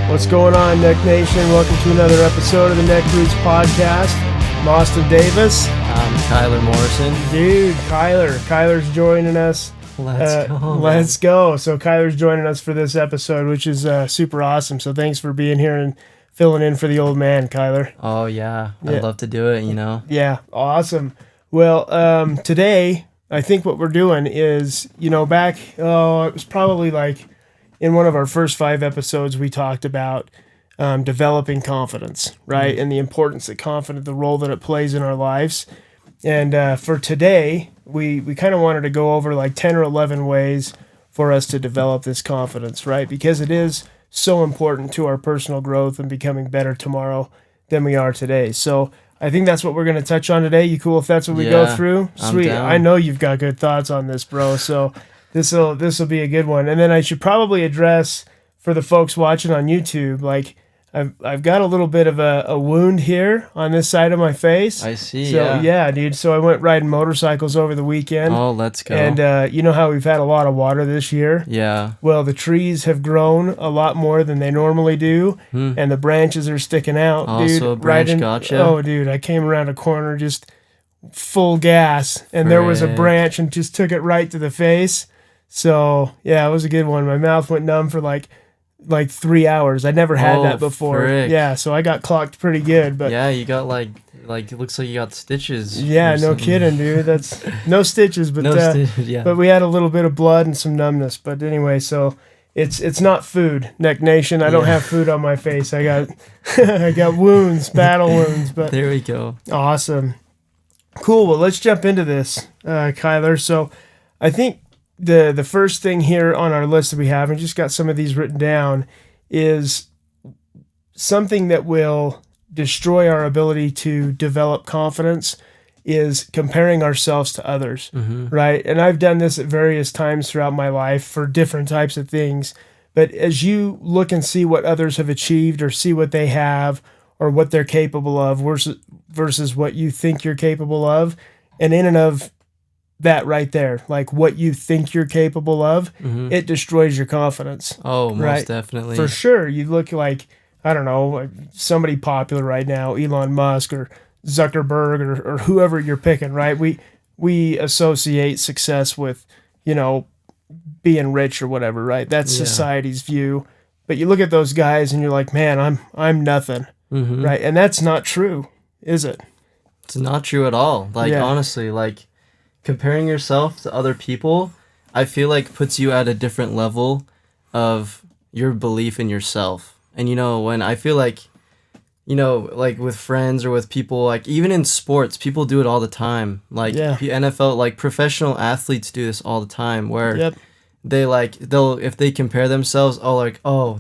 What's going on, Neck Nation? Welcome to another episode of the NECKROOTS podcast. I'm Austin Davis. I'm Kyler Morrison. Dude, Kyler's joining us. Let's go. So Kyler's joining us for this episode, which is super awesome. So thanks for being here and filling in for the old man, Kyler. Oh, yeah. I'd love to do it, Yeah, awesome. Well, today, I think what we're doing is, it was probably like in one of our first 5 episodes, we talked about developing confidence, right? And the importance that the role that it plays in our lives. And for today, we kind of wanted to go over like 10 or 11 ways for us to develop this confidence, right? Because it is so important to our personal growth and becoming better tomorrow than we are today. So I think that's what we're going to touch on today. You cool if that's what we go through? Sweet. I know you've got good thoughts on this, bro. So this will be a good one. And then I should probably address for the folks watching on YouTube, like I've got a little bit of a wound here on this side of my face. I see. So yeah, dude. So I went riding motorcycles over the weekend. Oh, let's go. And you know how we've had a lot of water this year? Yeah. Well, the trees have grown a lot more than they normally do, and the branches are sticking out. Oh, dude, so a branch gotcha? Oh, dude, I came around a corner just full gas, and there was a branch and just took it right to the face. So yeah, it was a good one. My mouth went numb for like 3 hours. I never had that before. Frick. Yeah, so I got clocked pretty good. But yeah, you got like it looks like you got stitches. Yeah, no kidding, dude. That's no stitches, but yeah. But we had a little bit of blood and some numbness. But anyway, so it's not food, Neck Nation. I don't have food on my face. I got I got wounds, battle wounds. But there we go. Awesome, cool. Well, let's jump into this, Kyler. So I think the first thing here on our list that we have, and just got some of these written down, is something that will destroy our ability to develop confidence is comparing ourselves to others, right? And I've done this at various times throughout my life for different types of things. But as you look and see what others have achieved or see what they have or what they're capable of versus what you think you're capable of, and in and of that right there, like what you think you're capable of, it destroys your confidence. Oh, most definitely. For sure. You look like, I don't know, like somebody popular right now, Elon Musk or Zuckerberg or whoever you're picking, right? We associate success with, being rich or whatever, right? That's society's view. But you look at those guys and you're like, man, I'm nothing, right? And that's not true, is it? It's not true at all. Honestly, comparing yourself to other people, I feel like puts you at a different level of your belief in yourself. And when I feel like, with friends or with people, like even in sports, people do it all the time. NFL, like professional athletes do this all the time where they'll if they compare themselves,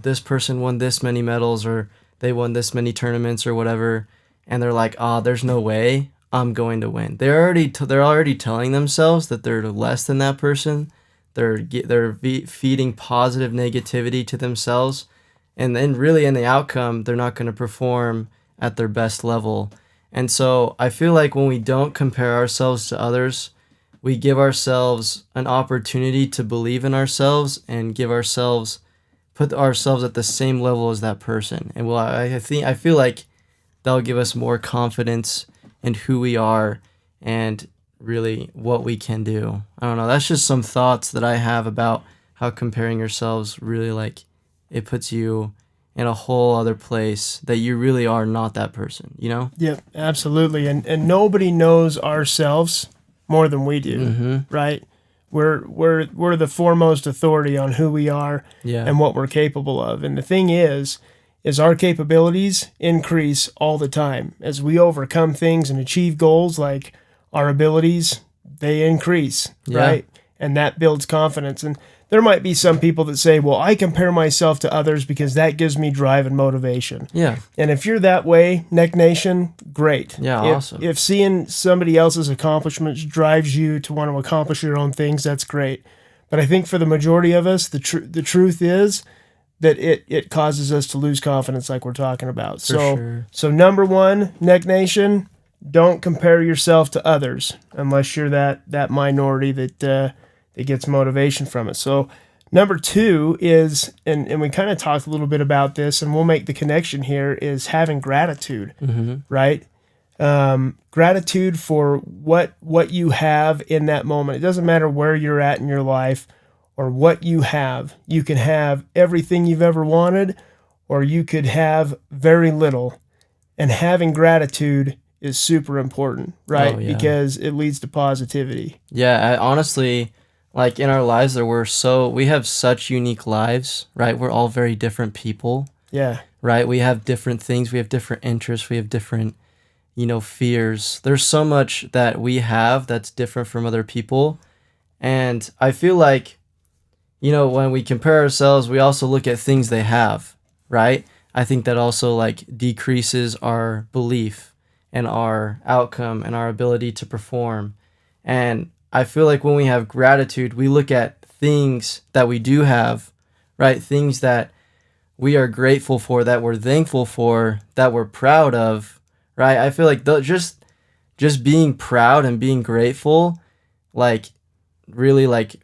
this person won this many medals or they won this many tournaments or whatever, and they're like, there's no way I'm going to win. They're already telling themselves that they're less than that person. They're feeding positive negativity to themselves, and then really in the outcome, they're not going to perform at their best level. And so I feel like when we don't compare ourselves to others, we give ourselves an opportunity to believe in ourselves and put ourselves at the same level as that person. And I feel like that'll give us more confidence and who we are and really what we can do. I don't know. That's just some thoughts that I have about how comparing yourselves really it puts you in a whole other place that you really are not that person, Yep, absolutely. And nobody knows ourselves more than we do, right? We're the foremost authority on who we are and what we're capable of. And the thing is our capabilities increase all the time. As we overcome things and achieve goals, like our abilities, they increase, right? And that builds confidence. And there might be some people that say, well, I compare myself to others because that gives me drive and motivation. Yeah. And if you're that way, Neck Nation, great. Yeah, awesome. If seeing somebody else's accomplishments drives you to want to accomplish your own things, that's great. But I think for the majority of us, the truth is that it causes us to lose confidence like we're talking about. So number one, Neck Nation, don't compare yourself to others unless you're that minority that gets motivation from it. So Number two is, and we kind of talked a little bit about this, and we'll make the connection here, is having gratitude, right? Gratitude for what you have in that moment. It doesn't matter where you're at in your life or what you have. You can have everything you've ever wanted, or you could have very little. And having gratitude is super important, right? Oh, yeah. Because it leads to positivity. Yeah, honestly, like in our lives, we have such unique lives, right? We're all very different people, Yeah. right? We have different things, we have different interests, we have different, fears. There's so much that we have that's different from other people. And I feel like, when we compare ourselves, we also look at things they have, right? I think that also like decreases our belief and our outcome and our ability to perform. And I feel like when we have gratitude, we look at things that we do have, right? Things that we are grateful for, that we're thankful for, that we're proud of, right? I feel like just being proud and being grateful, like really like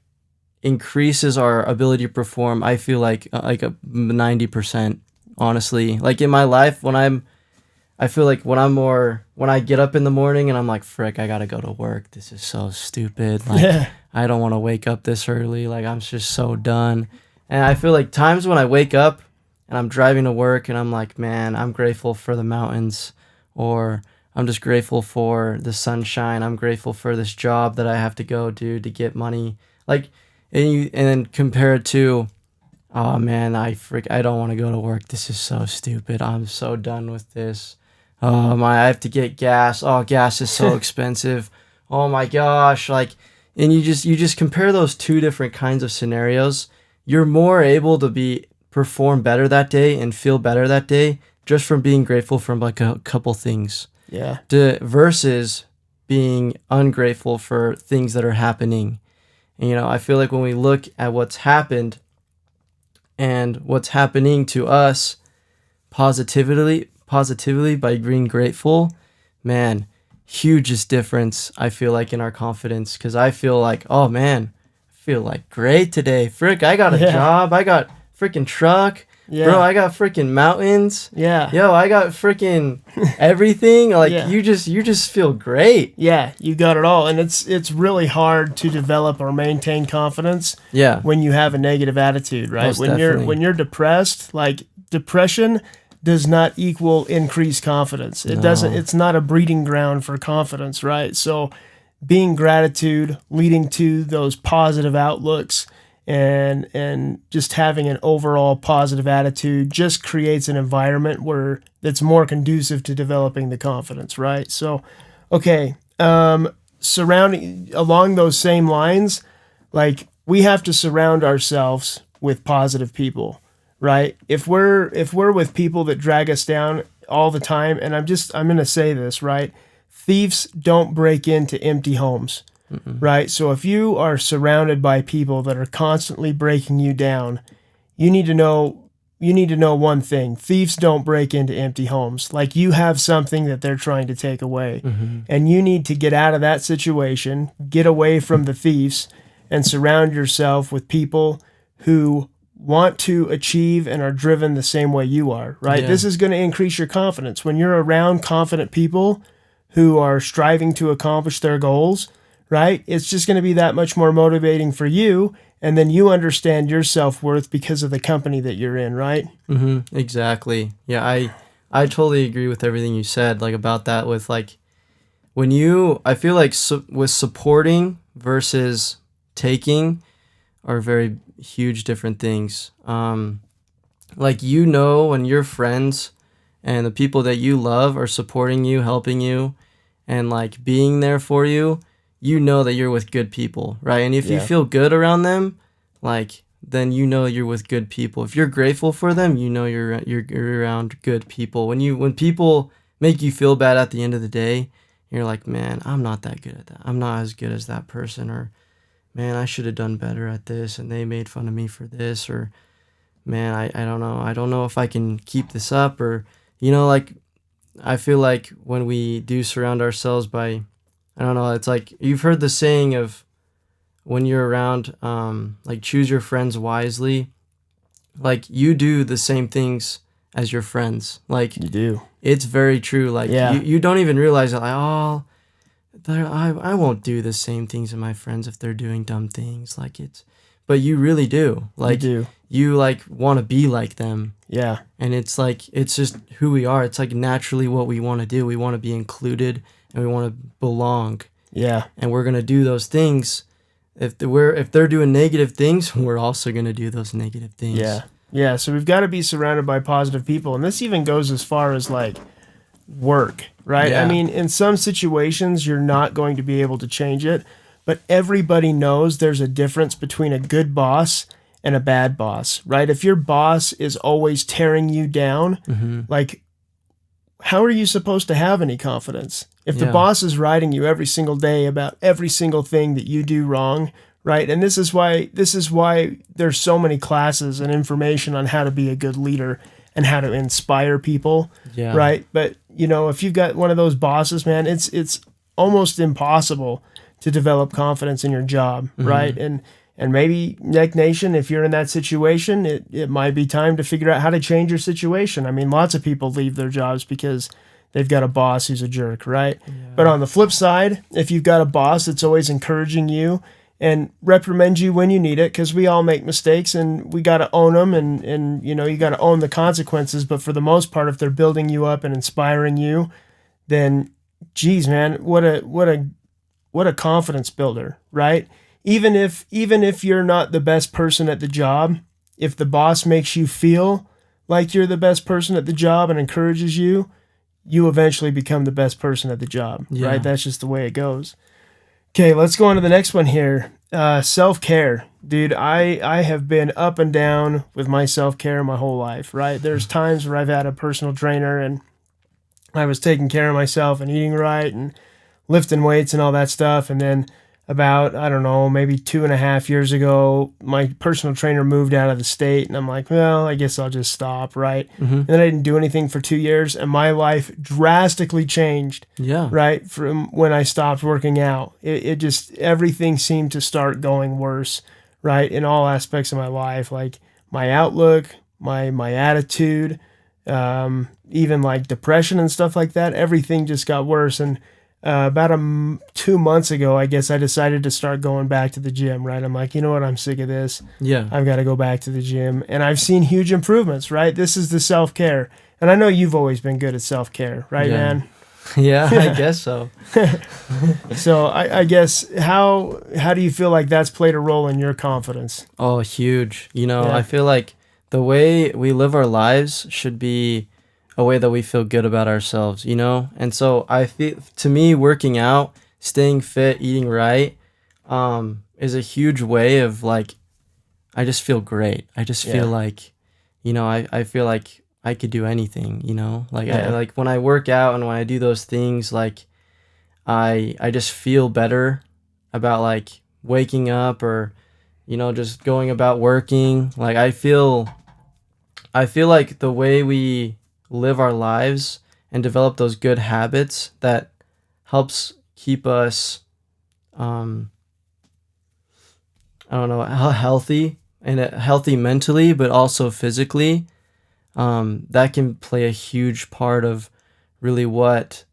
increases our ability to perform. I feel like a 90%, honestly. Like in my life, when I get up in the morning and I'm like, frick, I gotta go to work. This is so stupid. Like, I don't want to wake up this early. Like, I'm just so done. And I feel like times when I wake up and I'm driving to work and I'm like, man, I'm grateful for the mountains, or I'm just grateful for the sunshine. I'm grateful for this job that I have to go do to get money. Like, and then compare it to, oh man, I don't want to go to work. This is so stupid. I'm so done with this. I have to get gas. Oh, gas is so expensive. Oh my gosh. Like, and you just compare those two different kinds of scenarios. You're more able to perform better that day and feel better that day just from being grateful for like a couple things. Yeah. Versus being ungrateful for things that are happening. And, I feel like when we look at what's happened and what's happening to us positively by being grateful, man, hugest difference, I feel like, in our confidence. Because I feel like, oh man, I feel like great today. Frick, I got a job. I got freaking truck. Yeah. Bro, I got freaking mountains. Yeah. Yo, I got freaking everything. Like, you just feel great. Yeah, you got it all. And it's really hard to develop or maintain confidence when you have a negative attitude, right? Most definitely. When you're depressed, like, depression does not equal increased confidence. It doesn't. It's not a breeding ground for confidence, right? So being gratitude, leading to those positive outlooks, and just having an overall positive attitude just creates an environment where that's more conducive to developing the confidence, right? So, okay, surrounding along those same lines, like, we have to surround ourselves with positive people, right? If we're with people that drag us down all the time, and I'm going to say this, right? Thieves don't break into empty homes. Right? So if you are surrounded by people that are constantly breaking you down, you need to know one thing. Thieves don't break into empty homes. Like, you have something that they're trying to take away. And you need to get out of that situation, get away from the thieves, and surround yourself with people who want to achieve and are driven the same way you are, right? Yeah. This is going to increase your confidence. When you're around confident people who are striving to accomplish their goals, right? It's just going to be that much more motivating for you. And then you understand your self-worth because of the company that you're in, right? Exactly. Yeah, I totally agree with everything you said, like, about that with, like, I feel like with supporting versus taking are very huge different things. Like, when your friends and the people that you love are supporting you, helping you, and, like, being there for you, that you're with good people, right? And if you feel good around them, like, then you're with good people. If you're grateful for them, you're around good people. When people make you feel bad at the end of the day, you're like, man, I'm not that good at that. I'm not as good as that person, or man, I should have done better at this, and they made fun of me for this, or man, I don't know. I don't know if I can keep this up, or, like, I feel like when we do surround ourselves by, I don't know, it's like, you've heard the saying of, when you're around, like choose your friends wisely. Like you do the same things as your friends. Like You do. it's very true. Like Yeah. you don't even realize that. Like, oh, I won't do the same things as my friends if they're doing dumb things. Like but you really do. Like You do. you like want to be like them. Yeah. And it's like, it's just who we are. It's like naturally what we want to do. We want to be included and we want to belong. Yeah. And we're going to do those things. If they're doing negative things, we're also going to do those negative things. Yeah. Yeah. So we've got to be surrounded by positive people. And this even goes as far as like work, right? Yeah. I mean, in some situations, you're not going to be able to change it, but everybody knows there's a difference between a good boss and a bad boss, right? If your boss is always tearing you down, like, how are you supposed to have any confidence? If the boss is writing you every single day about every single thing that you do wrong, right? And this is why there's so many classes and information on how to be a good leader and how to inspire people, right? But, you know, if you've got one of those bosses, man, it's almost impossible to develop confidence in your job, right? And maybe Neck Nation, if you're in that situation, it might be time to figure out how to change your situation. I mean, lots of people leave their jobs because they've got a boss who's a jerk, right? Yeah. But on the flip side, if you've got a boss that's always encouraging you and reprimand you when you need it, because we all make mistakes and we got to own them, and you know, you got to own the consequences. But for the most part, if they're building you up and inspiring you, then geez, man, what a confidence builder, right? Even if you're not the best person at the job, if the boss makes you feel like you're the best person at the job and encourages you, you eventually become the best person at the job, right? That's just the way it goes. Okay, let's go on to the next one here. Self-care. Dude, I have been up and down with my self-care my whole life, right? There's times where I've had a personal trainer and I was taking care of myself and eating right and lifting weights and all that stuff. And then about, I don't know, maybe 2.5 years ago, my personal trainer moved out of the state, and I'm like, well, I guess I'll just stop, right? And then I didn't do anything for 2 years, and my life drastically changed, right, from when I stopped working out. It just, everything seemed to start going worse, right, in all aspects of my life, like my outlook, my attitude, even like depression and stuff like that. Everything just got worse, and about 2 months ago, I guess I decided to start going back to the gym, right? I'm like, you know what? I'm sick of this. Yeah. I've got to go back to the gym. And I've seen huge improvements, right? This is the self-care. And I know you've always been good at self-care, right, man? Yeah, I guess so. So I guess, how do you feel like that's played a role in your confidence? Oh, huge. You know, I feel like the way we live our lives should be a way that we feel good about ourselves, you know? And so I feel, to me, working out, staying fit, eating right, is a huge way of like, I just feel great. I just feel like, you know, I feel like I could do anything, you know? Like, I like when I work out and when I do those things, like I just feel better about like waking up or, you know, just going about working. Like I feel like the way we live our lives and develop those good habits that helps keep us I don't know, healthy and healthy mentally, but also physically. That can play a huge part of really what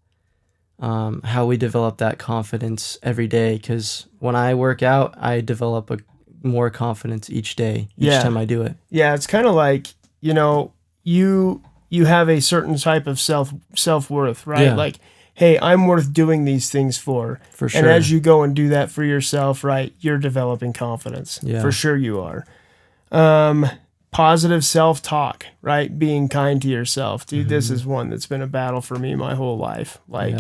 how we develop that confidence every day, because when I work out, I develop more confidence each day, each time I do it. Yeah, it's kind of like, you know, you have a certain type of self-worth, right? Yeah. Like, hey, I'm worth doing these things for. For sure. And as you go and do that for yourself, right, you're developing confidence. Yeah. For sure you are. Positive self-talk, right? Being kind to yourself. Dude, this is one that's been a battle for me my whole life. Like,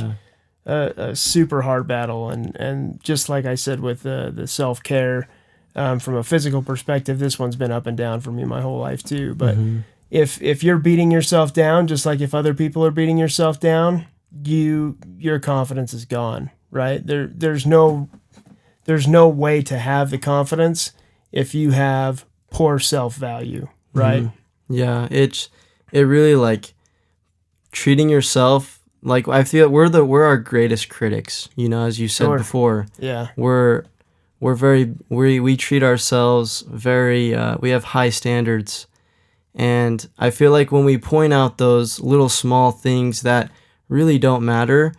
a super hard battle. And just like I said with the self-care, from a physical perspective, this one's been up and down for me my whole life too. But if you're beating yourself down, just like if other people are beating yourself down, your confidence is gone, right? There's no way to have the confidence if you have poor self-value, right? Yeah, it really like treating yourself like, I feel we're our greatest critics, you know, as you said before. Yeah. We're we treat ourselves very, we have high standards. And I feel like when we point out those little small things that really don't matter,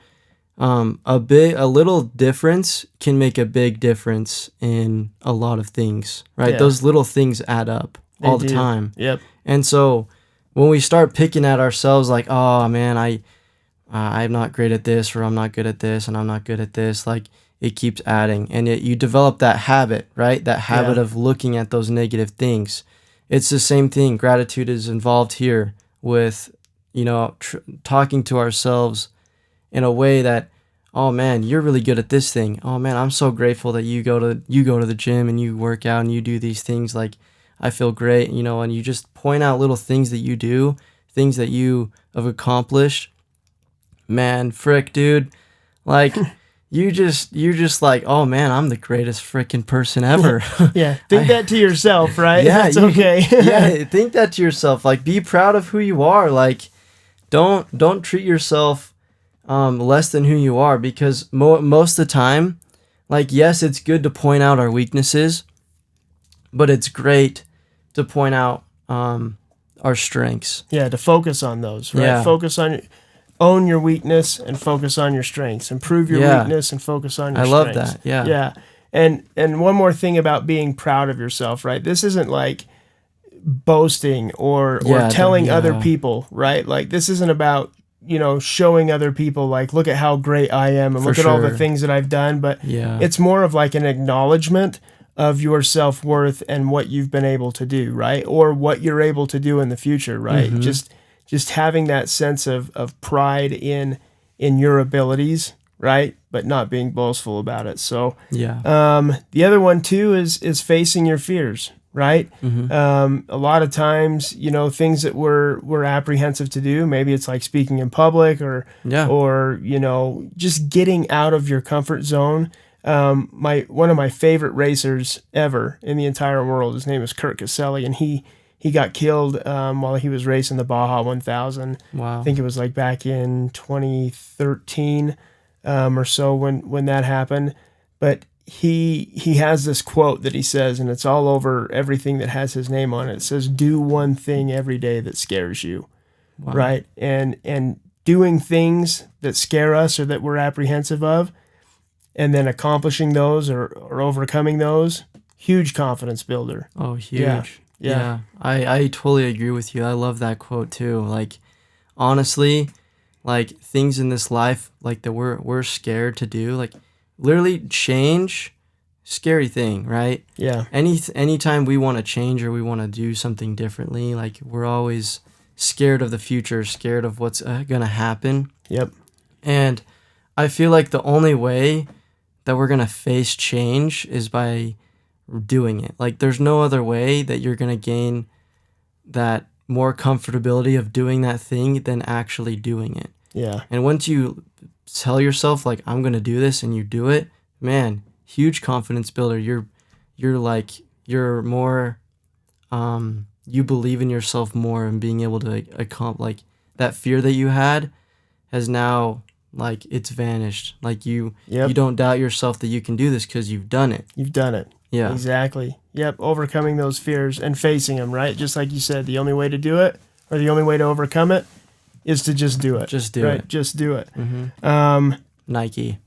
a little difference can make a big difference in a lot of things, right? Yeah. Those little things add up all the time. Yep. And so when we start picking at ourselves like, oh man, I'm not great at this, or I'm not good at this, and I'm not good at this, like it keeps adding. And you develop that habit, right? That habit of looking at those negative things. It's the same thing. Gratitude is involved here with, talking to ourselves in a way that, oh man, you're really good at this thing. Oh man, I'm so grateful that you go to the gym and you work out and you do these things. Like, I feel great, and you just point out little things that you do, things that you have accomplished. Man, frick, dude, like you're just like, oh man, I'm the greatest frickin' person ever. Yeah, think that to yourself, right? Yeah, it's okay. Yeah, think that to yourself. Like, be proud of who you are. Like, don't treat yourself less than who you are, because most of the time, like, yes, it's good to point out our weaknesses, but it's great to point out our strengths. Yeah, to focus on those, right? Yeah. Own your weakness and focus on your strengths. Improve your weakness and focus on your strengths. I love that. Yeah. Yeah. And one more thing about being proud of yourself, right? This isn't like boasting or telling other people, right? Like, this isn't about, showing other people, like, look at how great I am and look at all the things that I've done. But it's more of like an acknowledgement of your self-worth and what you've been able to do, right? Or what you're able to do in the future, right? Mm-hmm. Just having that sense of pride in your abilities, right? But not being boastful about it. So the other one too is facing your fears, right? Mm-hmm. A lot of times, things that we're apprehensive to do, maybe it's like speaking in public or just getting out of your comfort zone. One of my favorite racers ever in the entire world, his name is Kurt Caselli, and he got killed while he was racing the Baja 1000. Wow. I think it was like back in 2013 or so when that happened. But he has this quote that he says, and it's all over everything that has his name on it. It says, "Do one thing every day that scares you." Wow. Right? And doing things that scare us or that we're apprehensive of, and then accomplishing those or overcoming those, huge confidence builder. Oh, huge. Yeah. I totally agree with you. I love that quote too. Like, honestly, like, things in this life, like, that we're scared to do, like, literally change, scary thing, right? Yeah. Anytime we want to change or we want to do something differently, like, we're always scared of the future, scared of what's gonna happen. Yep. And I feel like the only way that we're gonna face change is by doing it. Like, there's no other way that you're gonna gain that more comfortability of doing that thing than actually doing it. Yeah. And once you tell yourself, like, I'm gonna do this, and you do it, man, huge confidence builder. You're more you believe in yourself more, and being able to like that fear that you had has now, like, it's vanished. Like, you don't doubt yourself that you can do this because you've done it. You've done it. Yeah. Exactly. Yep. Overcoming those fears and facing them, right? Just like you said, the only way to do it, or the only way to overcome it, is to just do it. Just do it. Just do it. Mm-hmm. Nike.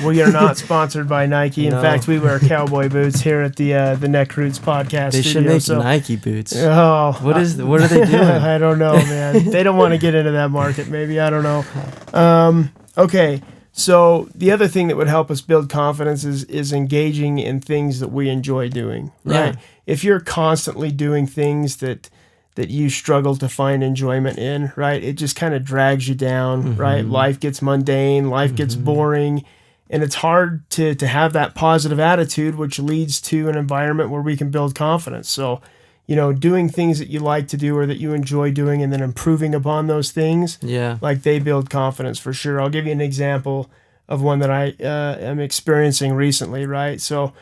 We are not sponsored by Nike. In fact, we wear cowboy boots here at the NECKROOTS podcast They studio. should make Nike boots. Oh, what are they doing? I don't know, man. They don't want to get into that market. Maybe, I don't know. Okay. So the other thing that would help us build confidence is engaging in things that we enjoy doing, right? Yeah. If you're constantly doing things that you struggle to find enjoyment in, right? It just kind of drags you down, right? Life gets mundane, life gets boring, and it's hard to have that positive attitude, which leads to an environment where we can build confidence. So, doing things that you like to do or that you enjoy doing, and then improving upon those things, like, they build confidence for sure. I'll give you an example of one that I am experiencing recently, right? So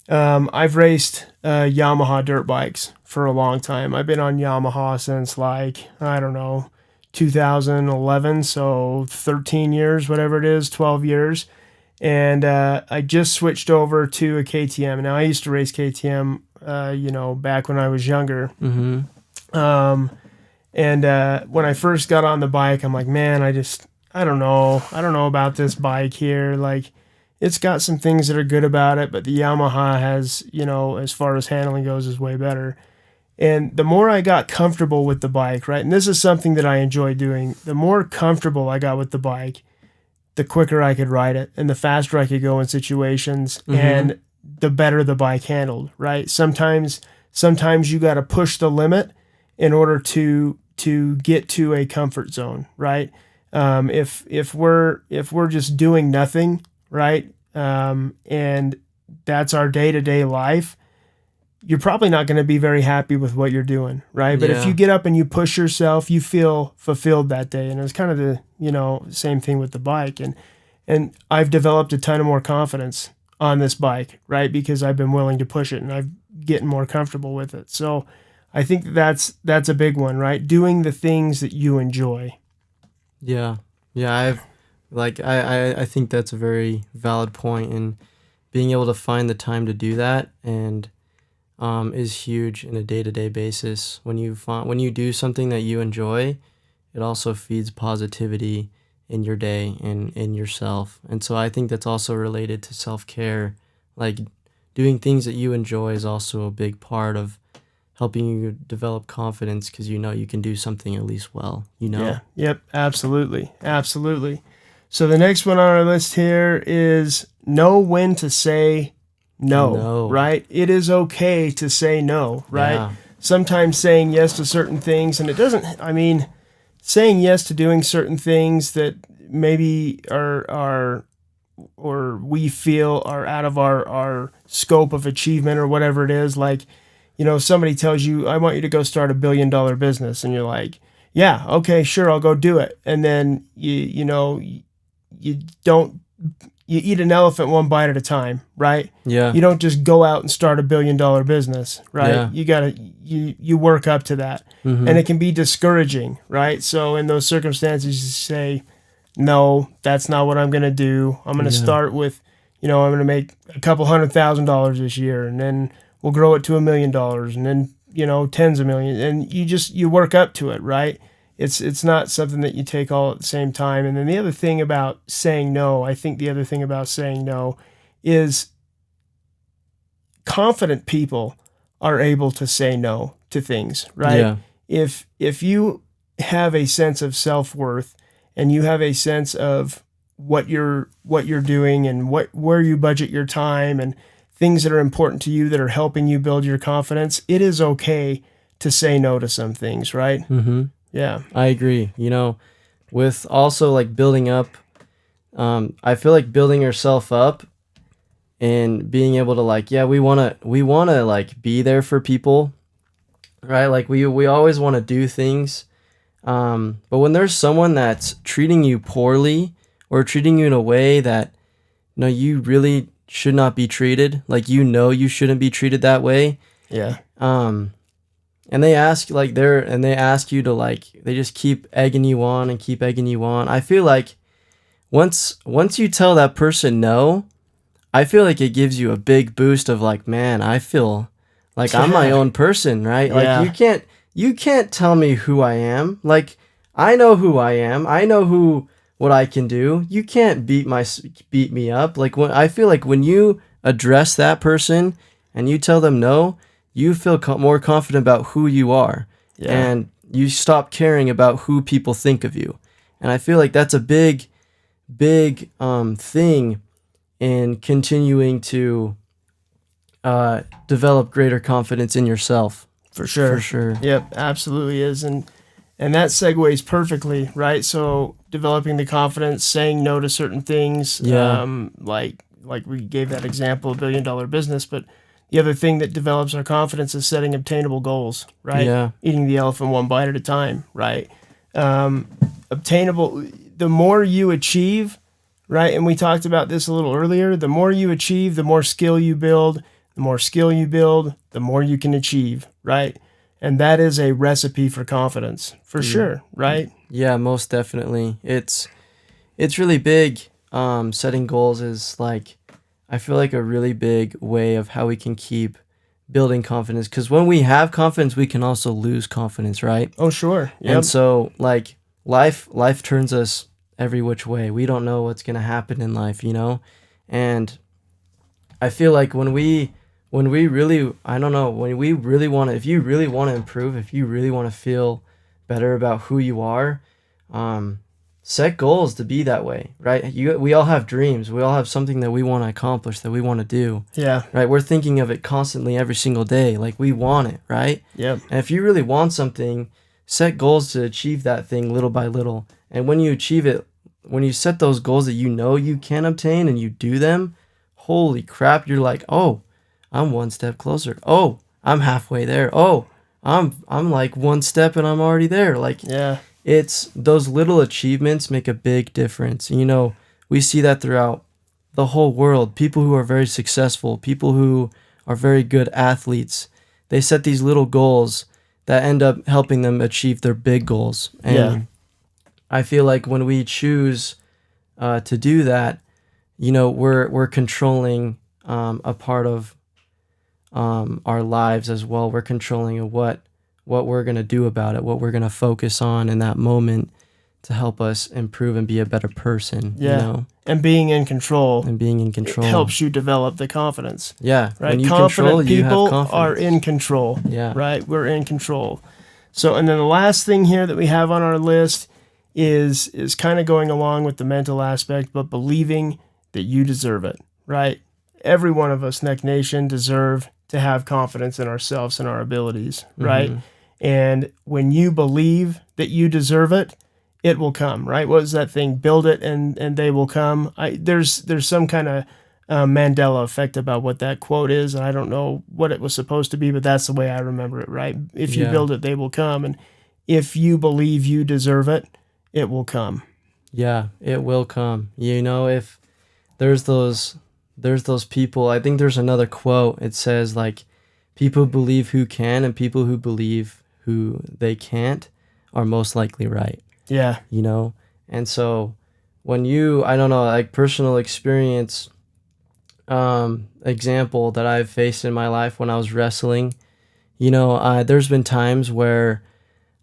I've raced Yamaha dirt bikes for a long time. I've been on Yamaha since, like, I don't know, 2011, so 13 years, whatever it is, 12 years. And I just switched over to a KTM. Now, I used to race KTM, back when I was younger. Mm-hmm. And when I first got on the bike, I'm like, man, I don't know. I don't know about this bike here. Like, it's got some things that are good about it, but the Yamaha has, as far as handling goes, is way better. And the more I got comfortable with the bike, right, and this is something that I enjoy doing, the more comfortable I got with the bike, the quicker I could ride it and the faster I could go in situations, and the better the bike handled, right? Sometimes you got to push the limit in order to get to a comfort zone, right? If we're just doing nothing, right, and that's our day-to-day life, you're probably not going to be very happy with what you're doing, right? But if you get up and you push yourself, you feel fulfilled that day. And it's kind of the, same thing with the bike. And I've developed a ton of more confidence on this bike, right? Because I've been willing to push it and I'm getting more comfortable with it. So I think that's a big one, right? Doing the things that you enjoy. Yeah. Yeah. I think that's a very valid point, and being able to find the time to do that and is huge in a day-to-day basis. When you do something that you enjoy, it also feeds positivity in your day and in yourself. And so I think that's also related to self-care. Like, doing things that you enjoy is also a big part of helping you develop confidence, because you can do something at least well. Yeah. Yep. Absolutely. So the next one on our list here is know when to say no, right? It is okay to say no, right? Yeah. Sometimes saying yes to certain things, and saying yes to doing certain things that maybe are or we feel are out of our scope of achievement or whatever it is. Like, somebody tells you, I want you to go start $1 billion business. And you're like, yeah, okay, sure, I'll go do it. And then you eat an elephant one bite at a time, right? Yeah. You don't just go out and start $1 billion business, right? Yeah. You work up to that. Mm-hmm. And it can be discouraging, right? So in those circumstances, you say, no, that's not what I'm going to do. I'm going to start with, I'm going to make a couple $100,000 this year, and then we'll grow it to $1 million, and then, tens of millions. And you work up to it, right? It's not something that you take all at the same time. And then the other thing about saying no, I think the other thing about saying no is confident people are able to say no to things, right? Yeah. If you have a sense of self-worth and you have a sense of what you're doing and where you budget your time and things that are important to you that are helping you build your confidence, it is okay to say no to some things, right? Mm-hmm. Yeah. I agree. With also like building up, I feel like building yourself up and being able to we want to like be there for people, right? Like we always want to do things. But when there's someone that's treating you poorly or treating you in a way that, you really should not be treated, like, you shouldn't be treated that way. Yeah. And they ask you to they just keep egging you on and keep egging you on. I feel like once you tell that person no, I feel like it gives you a big boost of like, man, I feel like I'm my own person, right? Yeah. Like you can't tell me who I am. Like, I know who I am. I know what I can do. You can't beat me up. Like, I feel like when you address that person and you tell them no, you feel more confident about who you are. Yeah. And you stop caring about who people think of you. And I feel like that's a big thing in continuing to develop greater confidence in yourself. For sure. For sure. Yep, absolutely is. And that segues perfectly, right? So developing the confidence, saying no to certain things, like we gave that example, $1 billion business, but the other thing that develops our confidence is setting obtainable goals, right? Yeah. Eating the elephant one bite at a time, right? Obtainable, the more you achieve, right? And we talked about this a little earlier. The more you achieve, the more skill you build. The more skill you build, the more you can achieve, right? And that is a recipe for confidence, for sure, right? Yeah, most definitely. It's really big. setting goals is like, I feel like a really big way of how we can keep building confidence. Because when we have confidence, we can also lose confidence, right? Oh, sure. Yep. And so like life turns us every which way. We don't know what's going to happen in life, you know? And I feel like when we really, I don't know, when we really want to, if you really want to improve, if you really want to feel better about who you are, set goals to be that way, right? We all have dreams. We all have something that we want to accomplish, that we want to do. Yeah. Right? We're thinking of it constantly every single day. Like, we want it, right? Yep. And if you really want something, set goals to achieve that thing little by little. And when you achieve it, when you set those goals that you know you can obtain and you do them, holy crap, you're like, oh, I'm one step closer. Oh, I'm halfway there. Oh, I'm like one step and I'm already there. Like, yeah. It's those little achievements make a big difference. You know, we see that throughout the whole world. People who are very successful, people who are very good athletes, they set these little goals that end up helping them achieve their big goals. And I feel like when we choose to do that, you know, we're controlling a part of our lives as well. We're controlling what we're going to do about it, what we're going to focus on in that moment to help us improve and be a better person. Yeah. You know? And being in control. Helps you develop the confidence. Yeah. Right. When you Confident control, you people have confidence. are in control. Yeah. Right. We're in control. So, and then the last thing here that we have on our list is kind of going along with the mental aspect, but believing that you deserve it. Right. Every one of us, Neck Nation, deserve to have confidence in ourselves and our abilities. Right. Mm-hmm. And when you believe that you deserve it, it will come, right? What is that thing? Build it and they will come. There's some kind of Mandela effect about what that quote is, and I don't know what it was supposed to be, but that's the way I remember it, right? If you build it, they will come. And if you believe you deserve it, it will come. Yeah, it will come. You know, if there's those people, I think there's another quote. It says, like, people believe who can and people who believe who they can't are most likely right. Yeah. You know? And so when you, I don't know, like personal experience, example that I've faced in my life when I was wrestling, you know, there's been times where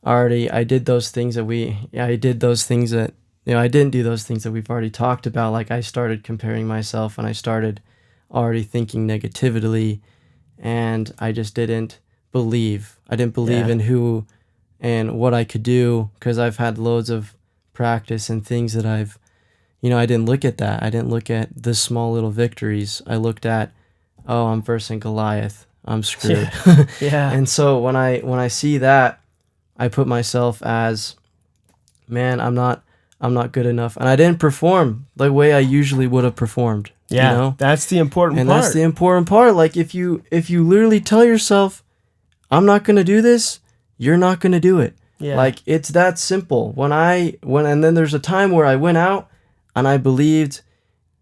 I did those things that I didn't do those things that we've already talked about. Like, I started comparing myself and I started already thinking negatively, and I just didn't believe. I didn't believe in who and what I could do, because I've had loads of practice and things that I didn't look at that. I didn't look at the small little victories. I looked at, oh, I'm versing Goliath. I'm screwed. Yeah. And so when I see that, I put myself as, man, I'm not good enough. And I didn't perform the way I usually would have performed. Yeah. You know? That's the important part. And that's the important part. Like, if you literally tell yourself, I'm not going to do this, you're not going to do it. Yeah. Like, it's that simple. And then there's a time where I went out and I believed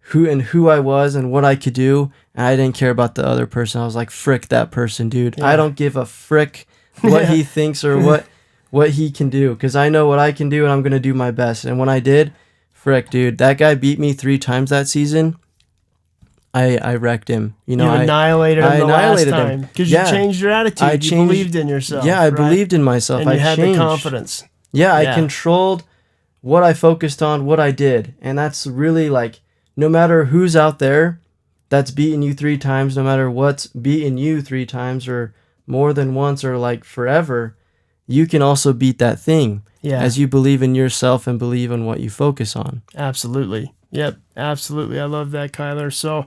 who I was and what I could do, and I didn't care about the other person. I was like, frick that person, dude. Yeah. I don't give a frick what he thinks or what he can do, because I know what I can do and I'm going to do my best. And when I did, frick, dude, that guy beat me 3 times that season. I wrecked him. You know, you annihilated him the last time because you changed your attitude. You believed in yourself. Yeah, I believed in myself. And you had the confidence. Yeah, I controlled what I focused on, what I did. And that's really, like, no matter who's out there that's beaten you 3 times, no matter what's beaten you 3 times or more than once or like forever, you can also beat that thing as you believe in yourself and believe in what you focus on. Absolutely. Yep, absolutely. I love that, Kyler. So,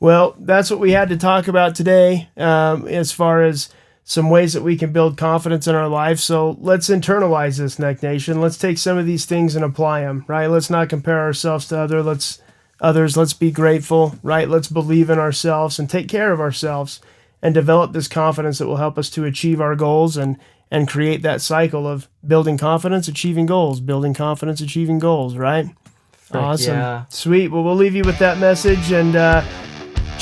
well, that's what we had to talk about today as far as some ways that we can build confidence in our life. So let's internalize this, Neck Nation. Let's take some of these things and apply them, right? Let's not compare ourselves to others. Let's be grateful, right? Let's believe in ourselves and take care of ourselves and develop this confidence that will help us to achieve our goals and create that cycle of building confidence, achieving goals, building confidence, achieving goals, right? Awesome. Yeah. Sweet. Well, we'll leave you with that message, and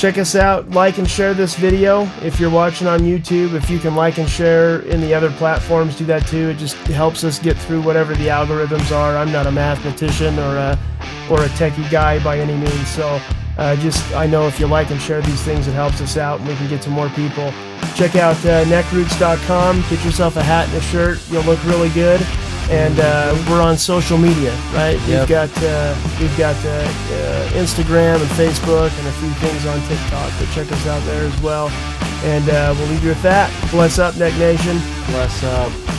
check us out, like and share this video. If you're watching on YouTube, if you can like and share in the other platforms, do that too. It just helps us get through whatever the algorithms are. I'm not a mathematician or a techie guy by any means, so I know if you like and share these things, it helps us out and we can get to more people. Check out neckroots.com, get yourself a hat and a shirt. You'll look really good. And we're on social media, right? Yep. We've got Instagram and Facebook and a few things on TikTok, but check us out there as well. And we'll leave you with that. Bless up, Neck Nation. Bless up.